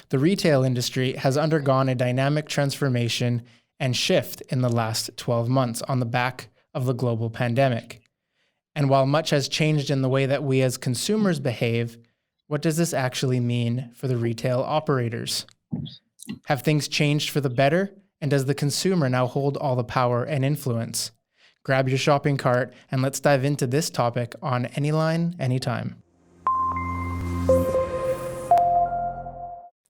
The retail industry has undergone a dynamic transformation and shift in the last 12 months on the back of the global pandemic. And while much has changed in the way that we as consumers behave, what does this actually mean for the retail operators? Have things changed for the better? And does the consumer now hold all the power and influence? Grab your shopping cart and let's dive into this topic on Anyline Anytime.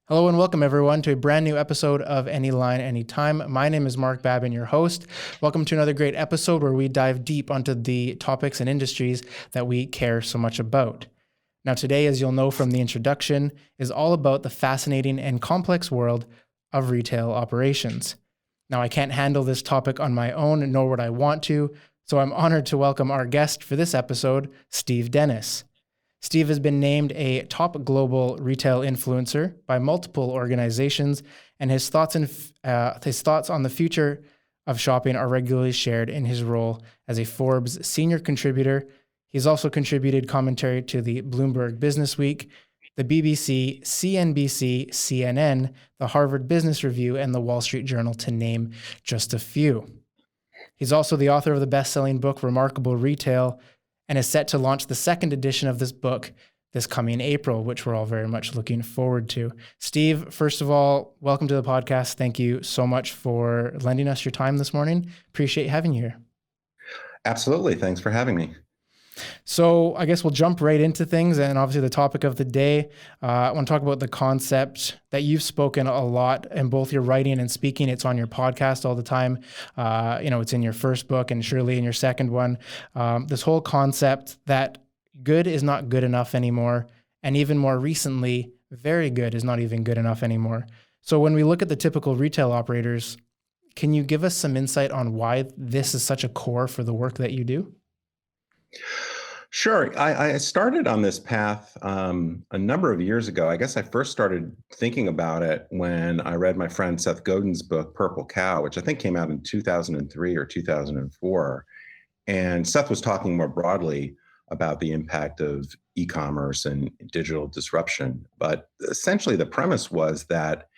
Hello and welcome everyone to a brand new episode of Anyline Anytime. My name is Marc, Babin, your host. Welcome to another great episode where we dive deep onto the topics and industries that we care so much about. Now today, as you'll know from the introduction, is all about the fascinating and complex world of retail operations. Now I can't handle this topic on my own, nor would I want to, so I'm honored to welcome our guest for this episode, Steve Dennis. Steve has been named a top global retail influencer by multiple organizations, and his thoughts on the future of shopping are regularly shared in his role as a Forbes senior contributor. He's also contributed commentary to the Bloomberg Businessweek, the BBC, CNBC, CNN, the Harvard Business Review, and the Wall Street Journal, to name just a few. He's also the author of the best-selling book, Remarkable Retail, and is set to launch the second edition of this book this coming April, which we're all very much looking forward to. Steve, first of all, welcome to the podcast. Thank you so much for lending us your time this morning. Appreciate having you here. Absolutely. Thanks for having me. So I guess we'll jump right into things, and obviously the topic of the day, I want to talk about the concept that you've spoken a lot in both your writing and speaking. It's on your podcast all the time. It's in your first book and surely in your second one. This whole concept that good is not good enough anymore, and even more recently, very good is not even good enough anymore. So when we look at the typical retail operators, can you give us some insight on why this is such a core for the work that you do? Sure. I started on this path a number of years ago. I guess I first started thinking about it when I read my friend Seth Godin's book, Purple Cow, which I think came out in 2003 or 2004. And Seth was talking more broadly about the impact of e-commerce and digital disruption. But essentially, the premise was that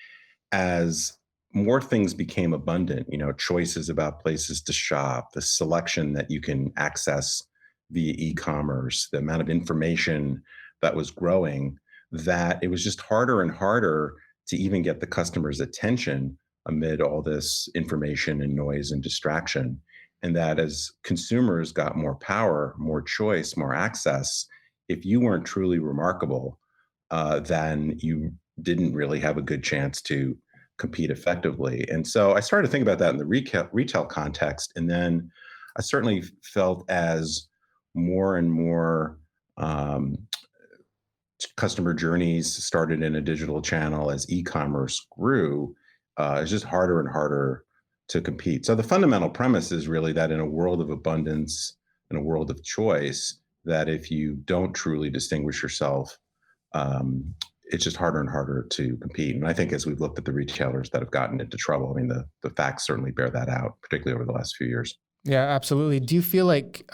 as more things became abundant, choices about places to shop, the selection that you can access via e-commerce, the amount of information that was growing, that it was just harder and harder to even get the customer's attention amid all this information and noise and distraction. And that as consumers got more power, more choice, more access, if you weren't truly remarkable, then you didn't really have a good chance to compete effectively. And so I started to think about that in the retail context. And then I certainly felt as more and more customer journeys started in a digital channel, as e-commerce grew, it's just harder and harder to compete. So the fundamental premise is really that in a world of abundance, in a world of choice, that if you don't truly distinguish yourself, it's just harder and harder to compete. And I think as we've looked at the retailers that have gotten into trouble, I mean, the facts certainly bear that out, particularly over the last few years. Yeah, absolutely. Do you feel like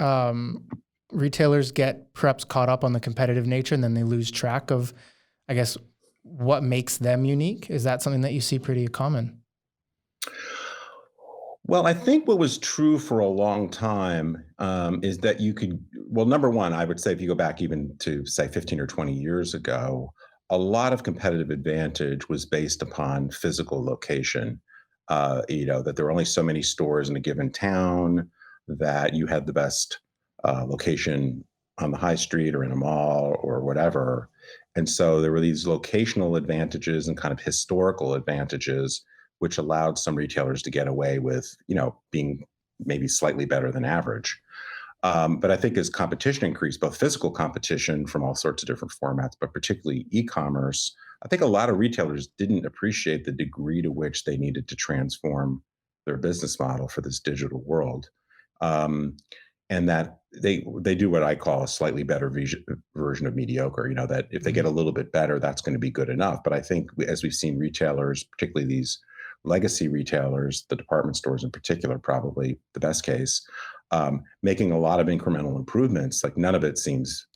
retailers get perhaps caught up on the competitive nature and then they lose track of, I guess, what makes them unique? Is that something that you see pretty common? Well, I think what was true for a long time is that number one, I would say if you go back even to say 15 or 20 years ago, a lot of competitive advantage was based upon physical location. That there were only so many stores in a given town, that you had the best location on the high street or in a mall or whatever. And so there were these locational advantages and kind of historical advantages, which allowed some retailers to get away with, being maybe slightly better than average. But I think as competition increased, both physical competition from all sorts of different formats, but particularly e-commerce, I think a lot of retailers didn't appreciate the degree to which they needed to transform their business model for this digital world. And that they do what I call a slightly better version of mediocre, that if they get a little bit better, that's going to be good enough. But I think as we've seen retailers, particularly these legacy retailers, the department stores in particular, probably the best case, making a lot of incremental improvements, like none of it seems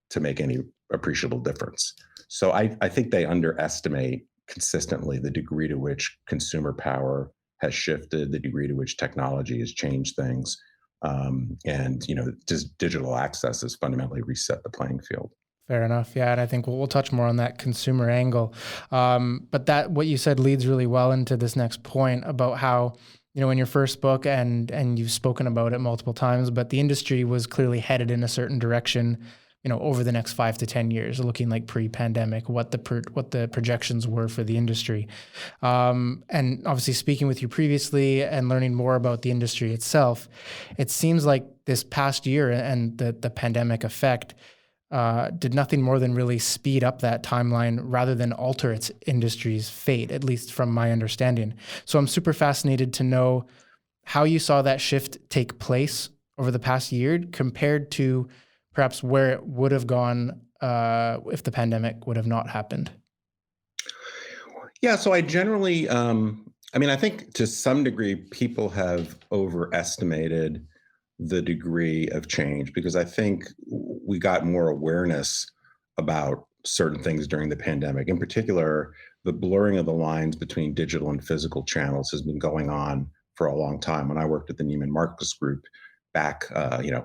to make any appreciable difference. So I think they underestimate consistently the degree to which consumer power has shifted, the degree to which technology has changed things. And just digital access has fundamentally reset the playing field. Fair enough. Yeah, and I think we'll touch more on that consumer angle. But that what you said leads really well into this next point about how, in your first book, and you've spoken about it multiple times, but the industry was clearly headed in a certain direction, over the next 5 to 10 years, looking like pre-pandemic, what the projections were for the industry. And obviously speaking with you previously and learning more about the industry itself, it seems like this past year and the pandemic effect did nothing more than really speed up that timeline rather than alter its industry's fate, at least from my understanding. So I'm super fascinated to know how you saw that shift take place over the past year compared to perhaps where it would have gone if the pandemic would have not happened. Yeah, so I generally, I think to some degree, people have overestimated the degree of change because I think we got more awareness about certain things during the pandemic. In particular, the blurring of the lines between digital and physical channels has been going on for a long time. When I worked at the Neiman Marcus Group back,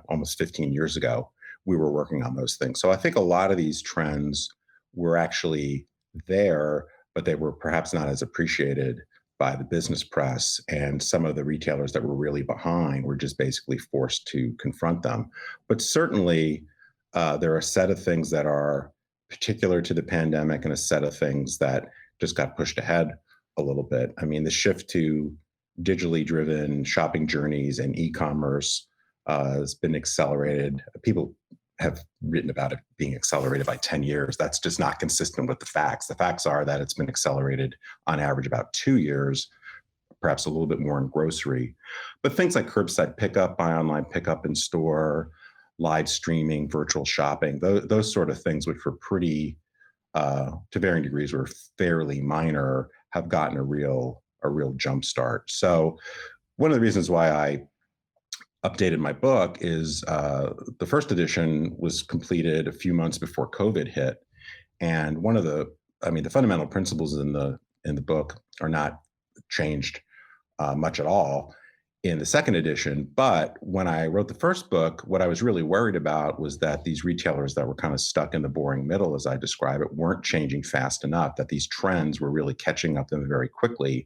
almost 15 years ago, we were working on those things. So I think a lot of these trends were actually there, but they were perhaps not as appreciated by the business press, and some of the retailers that were really behind were just basically forced to confront them. But certainly, there are a set of things that are particular to the pandemic and a set of things that just got pushed ahead a little bit. I mean, the shift to digitally driven shopping journeys and e-commerce has been accelerated. People have written about it being accelerated by 10 years. That's just not consistent with the facts. The facts are that it's been accelerated on average about 2 years, perhaps a little bit more in grocery. But things like curbside pickup, buy online, pickup in store, live streaming, virtual shopping, those sort of things, which were pretty, to varying degrees, were fairly minor, have gotten a real jump start. So one of the reasons why I updated my book is the first edition was completed a few months before COVID hit, and the fundamental principles in the book are not changed much at all in the second edition. But when I wrote the first book, what I was really worried about was that these retailers that were kind of stuck in the boring middle, as I describe it, weren't changing fast enough, that these trends were really catching up to them very quickly,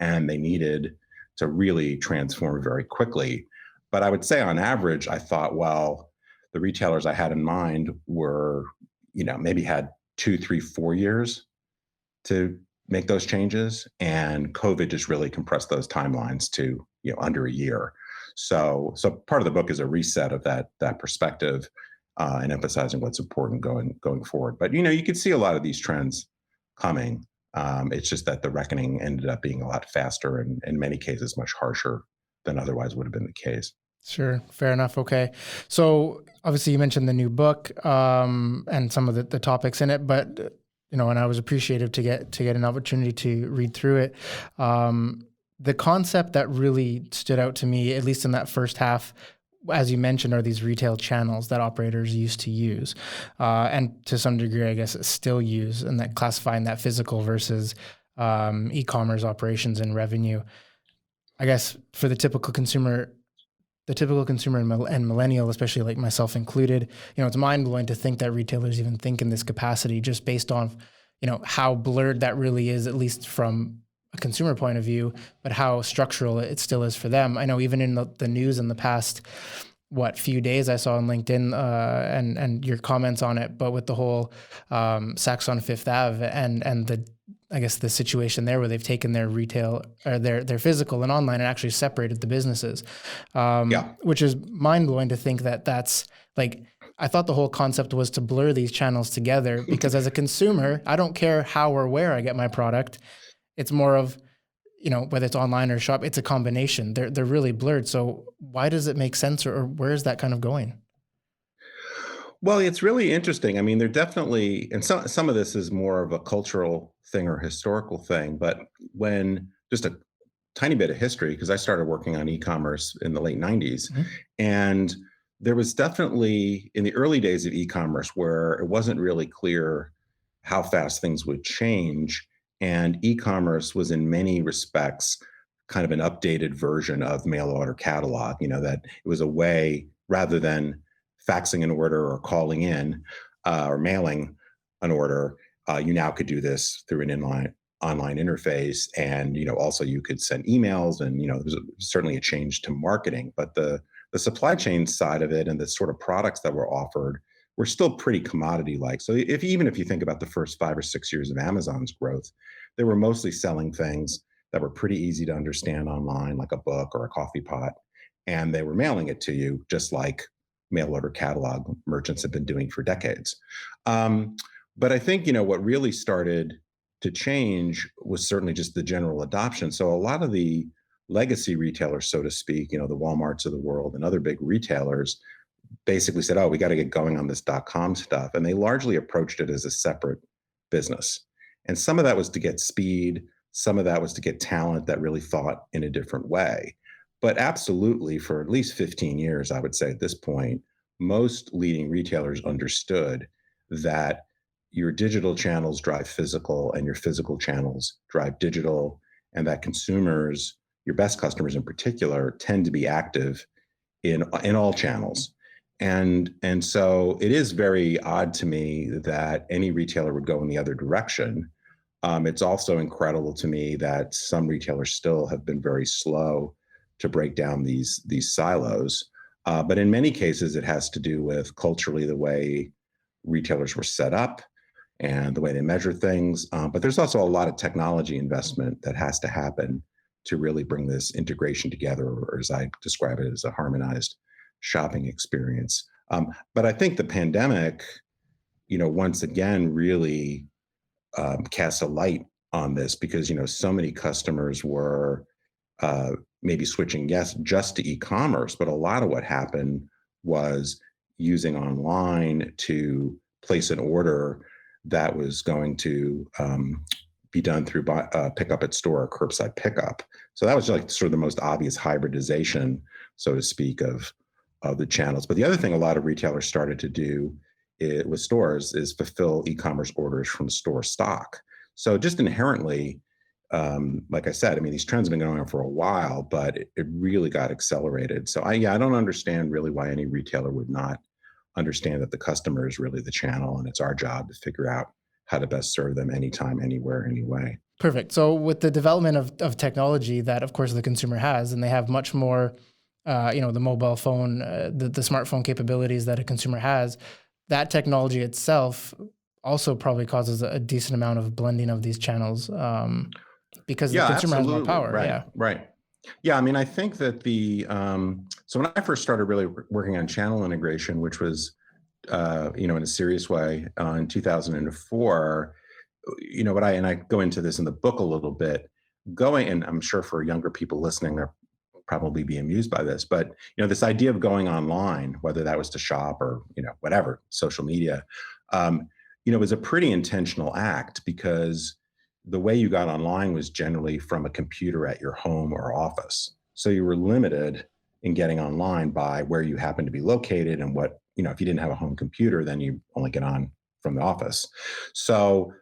and they needed to really transform very quickly. But I would say on average, I thought, well, the retailers I had in mind were, maybe had 2, 3, 4 years to make those changes. And COVID just really compressed those timelines to, under a year. So part of the book is a reset of that perspective and emphasizing what's important going forward. But, you could see a lot of these trends coming. It's just that the reckoning ended up being a lot faster and in many cases much harsher than otherwise would have been the case. Sure. Fair enough. Okay. So obviously you mentioned the new book and some of the topics in it, but, and I was appreciative to get an opportunity to read through it. The concept that really stood out to me, at least in that first half, as you mentioned, are these retail channels that operators used to use, and to some degree, I guess, still use, and that classifying that physical versus e-commerce operations and revenue. I guess for the typical consumer and millennial, especially like myself included, it's mind blowing to think that retailers even think in this capacity, just based on, how blurred that really is, at least from a consumer point of view, but how structural it still is for them. I know even in the news in the past, few days I saw on LinkedIn and your comments on it, but with the whole Saks on Fifth Ave and the situation there where they've taken their retail or their physical and online and actually separated the businesses, which is mind blowing to think that that's like, I thought the whole concept was to blur these channels together because as a consumer, I don't care how or where I get my product. It's more of, whether it's online or shop, it's a combination. They're really blurred. So why does it make sense or where is that kind of going? Well, it's really interesting. I mean, they're definitely, and some of this is more of a cultural thing or historical thing, but when just a tiny bit of history, because I started working on e-commerce in the late 90s, and there was definitely in the early days of e-commerce where it wasn't really clear how fast things would change. And e-commerce was in many respects kind of an updated version of mail order catalog, that it was a way rather than faxing an order or calling in or mailing an order, you now could do this through an online interface. And also you could send emails, and there's certainly a change to marketing, but the supply chain side of it and the sort of products that were offered were still pretty commodity like. So even if you think about the first 5 or 6 years of Amazon's growth, they were mostly selling things that were pretty easy to understand online, like a book or a coffee pot, and they were mailing it to you just like mail order catalog merchants have been doing for decades. But I think what really started to change was certainly just the general adoption. So a lot of the legacy retailers, so to speak, the Walmarts of the world and other big retailers basically said, oh, we got to get going on this .com stuff. And they largely approached it as a separate business. And some of that was to get speed. Some of that was to get talent that really thought in a different way. But absolutely, for at least 15 years, I would say at this point, most leading retailers understood that your digital channels drive physical and your physical channels drive digital, and that consumers, your best customers in particular, tend to be active in all channels. And so it is very odd to me that any retailer would go in the other direction. It's also incredible to me that some retailers still have been very slow to break down these silos. But in many cases, it has to do with culturally the way retailers were set up and the way they measure things. But there's also a lot of technology investment that has to happen to really bring this integration together, or as I describe it, as a harmonized shopping experience. But I think the pandemic, once again, really cast a light on this, because so many customers were maybe switching, yes, just to e-commerce, but a lot of what happened was using online to place an order that was going to be done through pickup at store or curbside pickup. So that was like sort of the most obvious hybridization, so to speak, of the channels. But the other thing a lot of retailers started to do with stores is fulfill e-commerce orders from store stock. So just inherently, like I said, I mean, these trends have been going on for a while, but it really got accelerated. So I don't understand really why any retailer would not understand that the customer is really the channel, and it's our job to figure out how to best serve them anytime, anywhere, anyway. Perfect. So with the development of technology that, of course, the consumer has, and they have much more, the mobile phone, the smartphone capabilities that a consumer has, that technology itself also probably causes a decent amount of blending of these channels because the consumer has more power. Right, right. Yeah, I mean, I think that so when I first started really working on channel integration, which was, in a serious way in 2004, and I go into this in the book a little bit, and I'm sure for younger people listening, they're probably be amused by this, but this idea of going online, whether that was to shop or whatever, social media, was a pretty intentional act, because the way you got online was generally from a computer at your home or office. So you were limited in getting online by where you happened to be located, and what, if you didn't have a home computer, then you only get on from the office. So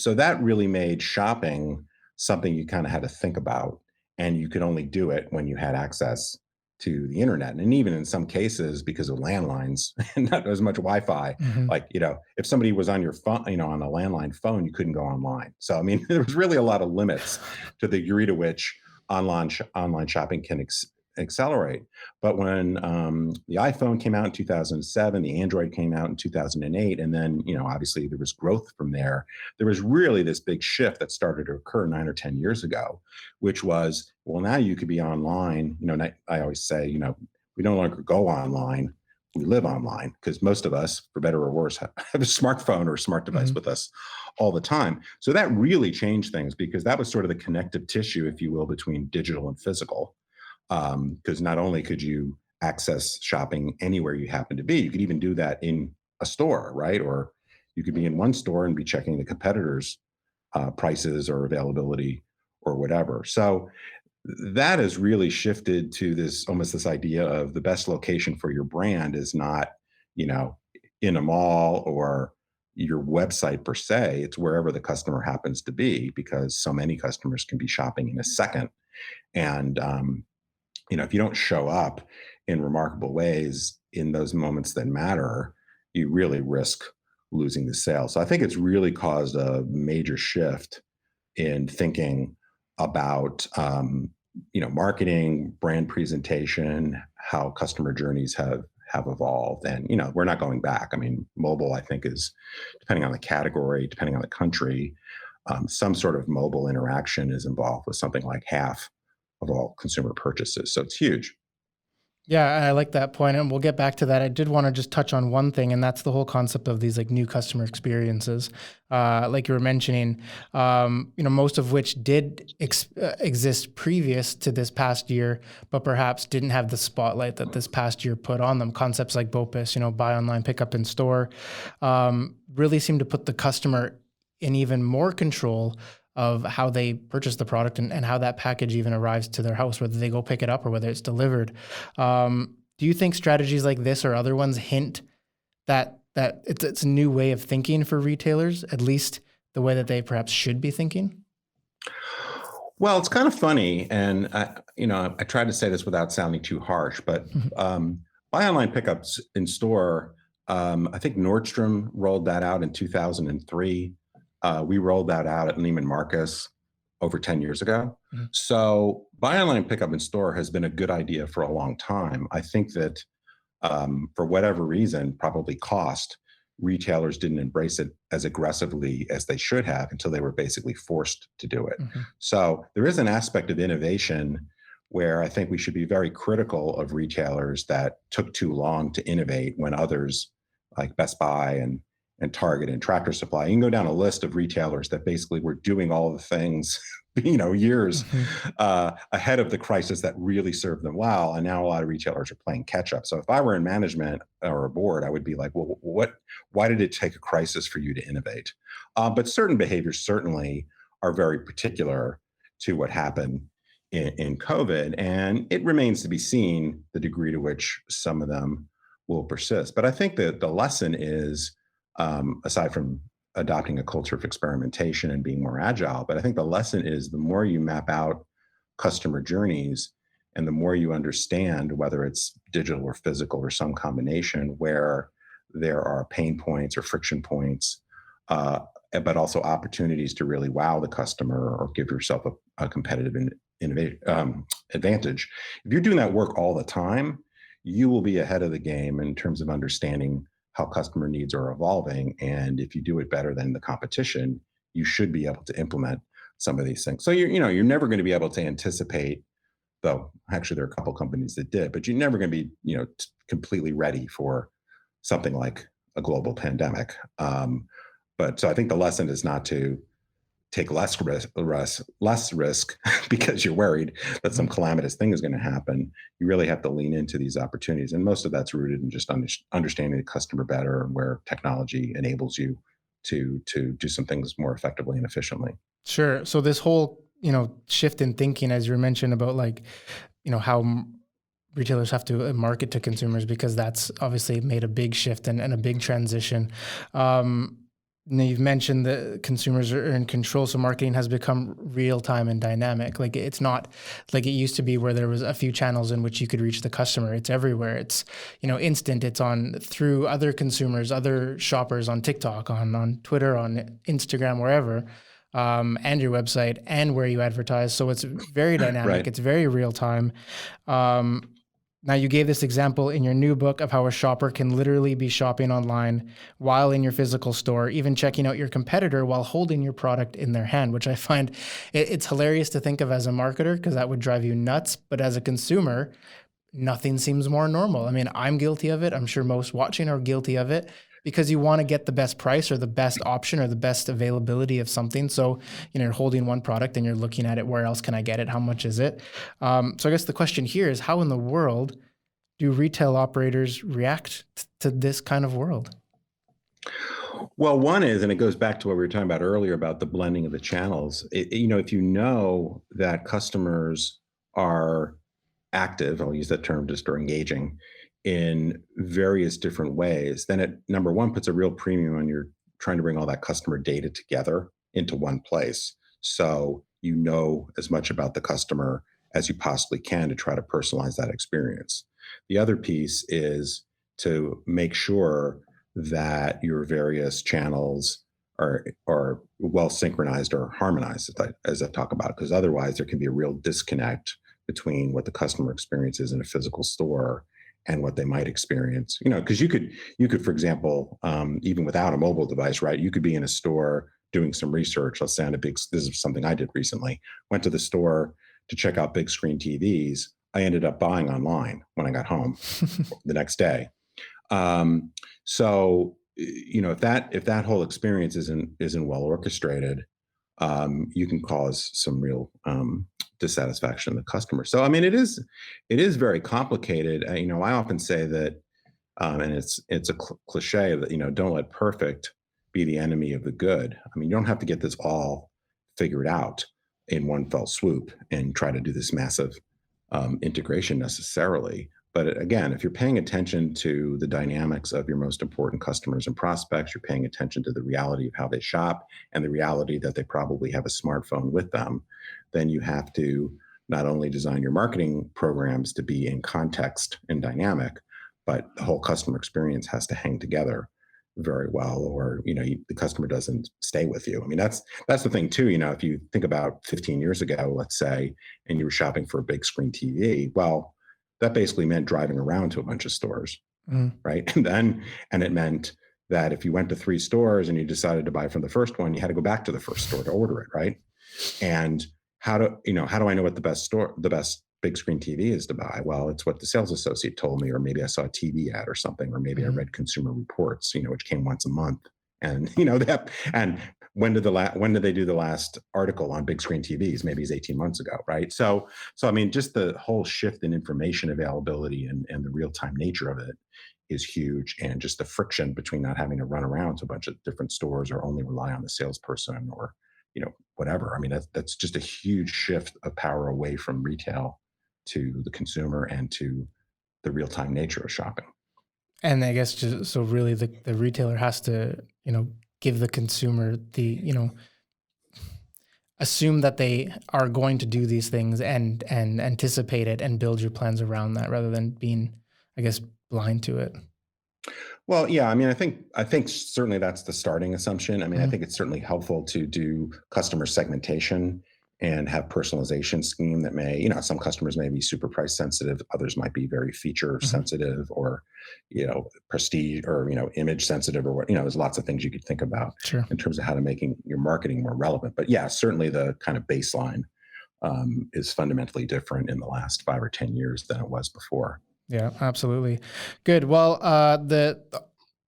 that really made shopping something you kind of had to think about, and you could only do it when you had access to the internet. And even in some cases, because of landlines and not as much Wi-Fi, like, if somebody was on your phone, on a landline phone, you couldn't go online. So, I mean, there was really a lot of limits to the degree to which online shopping can accelerate. But when the iPhone came out in 2007, the Android came out in 2008, and then, obviously there was growth from there. There was really this big shift that started to occur 9 or 10 years ago, which was, well, now you could be online. I always say, we no longer go online, we live online, because most of us, for better or worse, have a smartphone or a smart device with us all the time. So that really changed things, because that was sort of the connective tissue, if you will, between digital and physical. Because not only could you access shopping anywhere you happen to be, you could even do that in a store, right? Or you could be in one store and be checking the competitors' prices or availability or whatever. So that has really shifted to this idea of the best location for your brand is not, in a mall or your website per se. It's wherever the customer happens to be, because so many customers can be shopping in a second. And if you don't show up in remarkable ways in those moments that matter, you really risk losing the sale. So I think it's really caused a major shift in thinking about marketing, brand presentation, how customer journeys have evolved. And we're not going back. I mean, mobile, I think, is, depending on the category, depending on the country, some sort of mobile interaction is involved with something like half of all consumer purchases. So it's huge. Yeah, I like that point, and we'll get back to that. I did want to just touch on one thing, and that's the whole concept of these like new customer experiences, like you were mentioning. Most of which did exist previous to this past year, but perhaps didn't have the spotlight that this past year put on them. Concepts like BOPIS, buy online, pick up in store, really seem to put the customer in even more control of how they purchase the product and how that package even arrives to their house, whether they go pick it up or whether it's delivered. Do you think strategies like this or other ones hint that it's a new way of thinking for retailers, at least the way that they perhaps should be thinking? Well, it's kind of funny, and I try to say this without sounding too harsh, but buy online pickups in store. I think Nordstrom rolled that out in 2003. We rolled that out at Neiman Marcus over 10 years ago. Mm-hmm. So buy online, pick up in store has been a good idea for a long time. I think that for whatever reason, probably cost, retailers didn't embrace it as aggressively as they should have until they were basically forced to do it. Mm-hmm. So there is an aspect of innovation where I think we should be very critical of retailers that took too long to innovate when others like Best Buy and Target and Tractor Supply. You can go down a list of retailers that basically were doing all the things, years ahead of the crisis that really served them well. And now a lot of retailers are playing catch up. So if I were in management or a board, I would be like, well, why did it take a crisis for you to innovate? But certain behaviors certainly are very particular to what happened in COVID. And it remains to be seen the degree to which some of them will persist. But I think that the lesson is, aside from adopting a culture of experimentation and being more agile. But I think the lesson is the more you map out customer journeys and the more you understand, whether it's digital or physical or some combination, where there are pain points or friction points, but also opportunities to really wow the customer or give yourself a competitive advantage. If you're doing that work all the time, you will be ahead of the game in terms of understanding how customer needs are evolving. And if you do it better than the competition, you should be able to implement some of these things. So you're never going to be able to anticipate, though actually there are a couple companies that did, but you're never going to be completely ready for something like a global pandemic. But so I think the lesson is not to take less risk because you're worried that some calamitous thing is going to happen. You really have to lean into these opportunities. And most of that's rooted in just understanding the customer better and where technology enables you to do some things more effectively and efficiently. Sure. So this whole, shift in thinking, as you mentioned about how retailers have to market to consumers, because that's obviously made a big shift and a big transition. You've mentioned that consumers are in control, so marketing has become real time and dynamic. Like it's not like it used to be where there was a few channels in which you could reach the customer. It's everywhere. It's instant. It's on through other consumers, other shoppers on TikTok, on Twitter, on Instagram, wherever, and your website and where you advertise. So it's very dynamic. Right. It's very real time. Now, you gave this example in your new book of how a shopper can literally be shopping online while in your physical store, even checking out your competitor while holding your product in their hand, which I find it's hilarious to think of as a marketer because that would drive you nuts. But as a consumer, nothing seems more normal. I mean, I'm guilty of it. I'm sure most watching are guilty of it because you want to get the best price or the best option or the best availability of something. So, you're holding one product and you're looking at it. Where else can I get it? How much is it? So I guess the question here is, how in the world do retail operators react to this kind of world? Well, one is, and it goes back to what we were talking about earlier about the blending of the channels. If you know that customers are active, I'll use that term just, or engaging in various different ways, then it, number one, puts a real premium on your trying to bring all that customer data together into one place. So you know as much about the customer as you possibly can to try to personalize that experience. The other piece is to make sure that your various channels are well synchronized or harmonized, as I talk about, because otherwise there can be a real disconnect between what the customer experiences in a physical store and what they might experience. Because you could, for example, even without a mobile device, right? You could be in a store doing some research. Let's say on a big. This is something I did recently. Went to the store to check out big screen TVs. I ended up buying online when I got home the next day. So if that whole experience isn't well orchestrated, you can cause some real dissatisfaction in the customer. So I mean, it is very complicated. I often say that, and it's a cliche that don't let perfect be the enemy of the good. I mean, you don't have to get this all figured out in one fell swoop and try to do this massive integration necessarily. But again, if you're paying attention to the dynamics of your most important customers and prospects, you're paying attention to the reality of how they shop and the reality that they probably have a smartphone with them, then you have to not only design your marketing programs to be in context and dynamic, but the whole customer experience has to hang together very well, or the customer doesn't stay with you. I mean, that's the thing too. If you think about 15 years ago, let's say, and you were shopping for a big screen TV, well, that basically meant driving around to a bunch of stores, Mm. right? And it meant that if you went to 3 stores and you decided to buy from the first one, you had to go back to the first store to order it, right? And how do I know what the best big screen TV is to buy? Well, it's what the sales associate told me, or maybe I saw a TV ad or something, or maybe I Mhm. read Consumer Reports, which came once a month. And that, and when did they do the last article on big screen TVs? Maybe it's 18 months ago, right? So I mean, just the whole shift in information availability and the real time nature of it is huge, and just the friction between not having to run around to a bunch of different stores or only rely on the salesperson or whatever. I mean, that's just a huge shift of power away from retail to the consumer and to the real time nature of shopping. And I guess just so really the retailer has to, give the consumer assume that they are going to do these things and anticipate it and build your plans around that rather than being, I guess, blind to it. Well, yeah, I mean, I think certainly that's the starting assumption. I mean, I Mhm. think it's certainly helpful to do customer segmentation and have personalization scheme that may, some customers may be super price sensitive, others might be very feature Mhm. sensitive, or, prestige, or, image sensitive, or what, there's lots of things you could think about Sure. in terms of how to making your marketing more relevant. But yeah, certainly the kind of baseline is fundamentally different in the last 5 or 10 years than it was before. Yeah, absolutely. Good. Well, the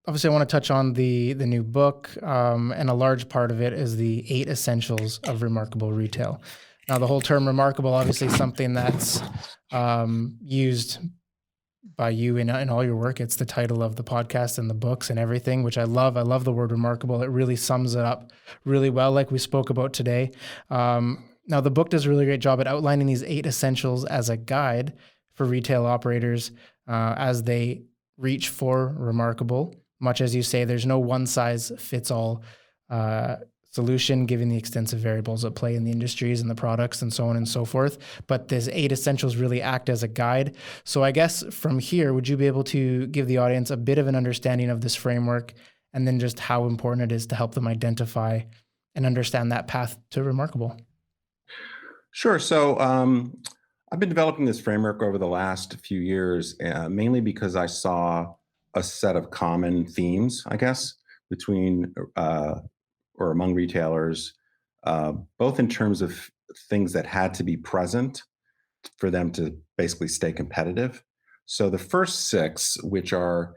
obviously I want to touch on the new book, and a large part of it is the 8 essentials of remarkable retail. Now, the whole term remarkable, obviously, something that's used by you in all your work. It's the title of the podcast and the books and everything, which I love. I love the word remarkable. It really sums it up really well, like we spoke about today. Now, the book does a really great job at outlining these 8 essentials as a guide for retail operators as they reach for remarkable. Much as you say, there's no one size fits all uh, solution given the extensive variables at play in the industries and the products and so on and so forth. But these 8 essentials really act as a guide. So I guess from here, would you be able to give the audience a bit of an understanding of this framework and then just how important it is to help them identify and understand that path to remarkable? Sure. So I've been developing this framework over the last few years, mainly because I saw a set of common themes, I guess, between or among retailers, both in terms of things that had to be present for them to basically stay competitive. So the first 6, which are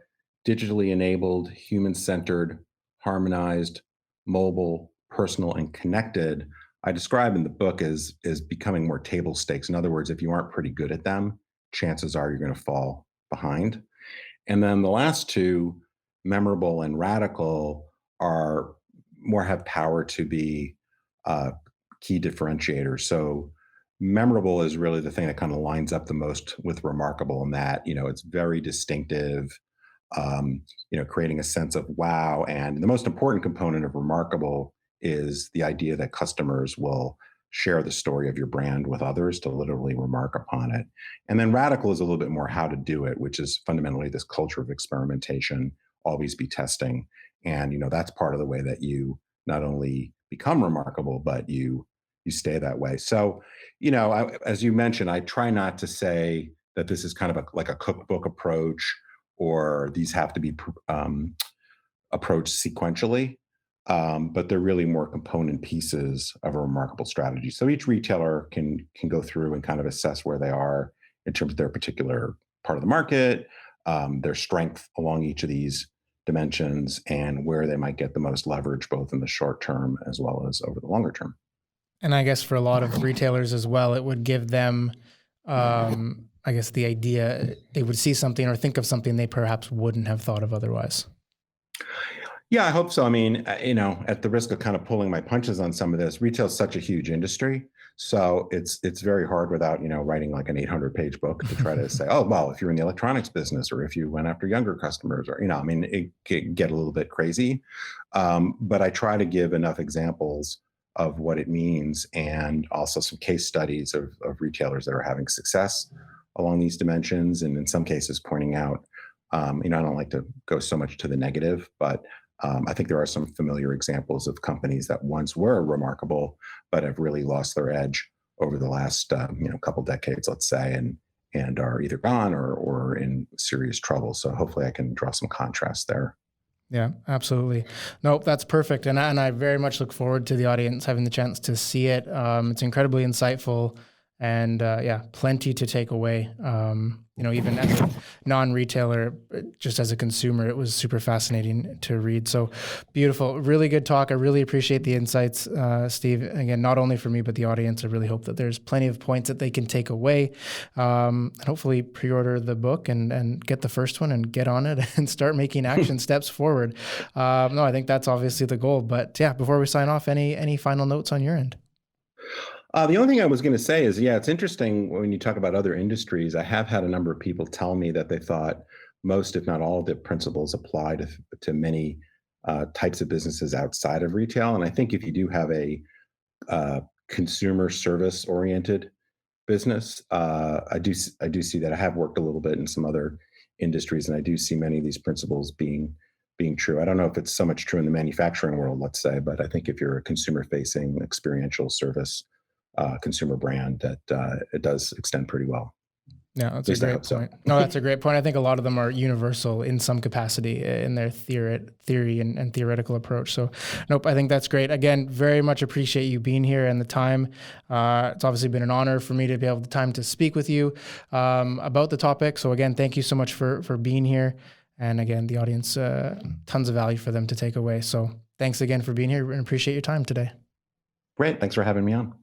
digitally enabled, human centered, harmonized, mobile, personal, and connected, I describe in the book as becoming more table stakes. In other words, if you aren't pretty good at them, chances are you're going to fall behind. And then the last 2, memorable and radical, are more have power to be uh, key differentiators. So memorable is really the thing that kind of lines up the most with remarkable, in that it's very distinctive. creating a sense of wow. And the most important component of remarkable is the idea that customers will share the story of your brand with others to literally remark upon it. And then radical is a little bit more how to do it, which is fundamentally this culture of experimentation, always be testing. And, that's part of the way that you not only become remarkable, but you stay that way. So, as you mentioned, I try not to say that this is kind of like a cookbook approach or these have to be approached sequentially. But they're really more component pieces of a remarkable strategy. So each retailer can go through and kind of assess where they are in terms of their particular part of the market, their strength along each of these dimensions, and where they might get the most leverage, both in the short term as well as over the longer term. And I guess for a lot of retailers as well, it would give them, I guess, the idea they would see something or think of something they perhaps wouldn't have thought of otherwise. Yeah, I hope so. I mean, at the risk of kind of pulling my punches on some of this, retail is such a huge industry. So it's very hard without, writing like an 800-page book to try to say, oh, well, if you're in the electronics business or if you went after younger customers or, it can get a little bit crazy. But I try to give enough examples of what it means and also some case studies of retailers that are having success along these dimensions. And in some cases pointing out, I don't like to go so much to the negative, but I think there are some familiar examples of companies that once were remarkable, but have really lost their edge over the last couple decades, let's say, and are either gone or in serious trouble. So hopefully I can draw some contrast there. Yeah, absolutely. Nope, that's perfect. And I very much look forward to the audience having the chance to see it. It's incredibly insightful and plenty to take away. Even as a non-retailer, just as a consumer, it was super fascinating to read. So beautiful, really good talk. I really appreciate the insights, Steve. Again, not only for me, but the audience. I really hope that there's plenty of points that they can take away. And hopefully pre-order the book and get the first one and get on it and start making action steps forward. No, I think that's obviously the goal. But yeah, before we sign off, any final notes on your end? The only thing I was going to say is, it's interesting when you talk about other industries. I have had a number of people tell me that they thought most, if not all, of the principles apply to many types of businesses outside of retail. And I think if you do have a consumer service oriented business, I do see that. I have worked a little bit in some other industries, and I do see many of these principles being true. I don't know if it's so much true in the manufacturing world, let's say, but I think if you're a consumer facing experiential service consumer brand, that it does extend pretty well. Yeah, that's a great point. So. No, that's a great point. I think a lot of them are universal in some capacity in their theory and theoretical approach. So, nope, I think that's great. Again, very much appreciate you being here and the time. It's obviously been an honor for me to be able the time to speak with you about the topic. So again, thank you so much for being here. And again, the audience, tons of value for them to take away. So thanks again for being here and appreciate your time today. Great. Thanks for having me on.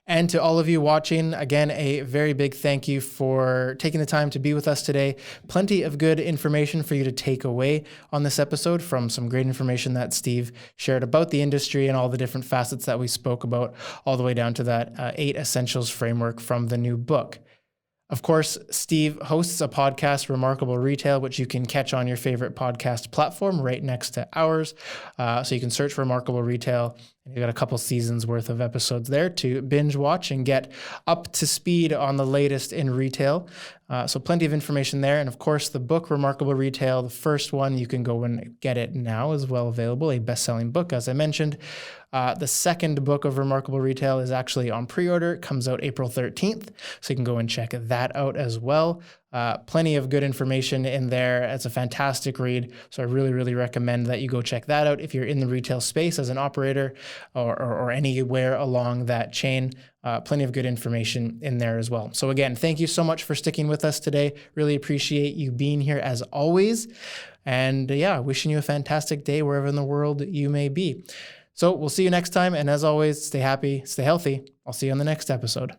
And to all of you watching, again, a very big thank you for taking the time to be with us today. Plenty of good information for you to take away on this episode from some great information that Steve shared about the industry and all the different facets that we spoke about, all the way down to that 8 Essentials framework from the new book. Of course, Steve hosts a podcast, Remarkable Retail, which you can catch on your favorite podcast platform right next to ours. So you can search Remarkable Retail. And you've got a couple seasons worth of episodes there to binge watch and get up to speed on the latest in retail. So plenty of information there. And of course, the book, Remarkable Retail, the first one, you can go and get it now as well available, a best-selling book, as I mentioned. The second book of Remarkable Retail is actually on pre-order. It comes out April 13th, so you can go and check that out as well. Plenty of good information in there. It's a fantastic read, so I really, really recommend that you go check that out if you're in the retail space as an operator or anywhere along that chain. Plenty of good information in there as well. So again, thank you so much for sticking with us today. Really appreciate you being here as always. And wishing you a fantastic day wherever in the world you may be. So we'll see you next time. And as always, stay happy, stay healthy. I'll see you on the next episode.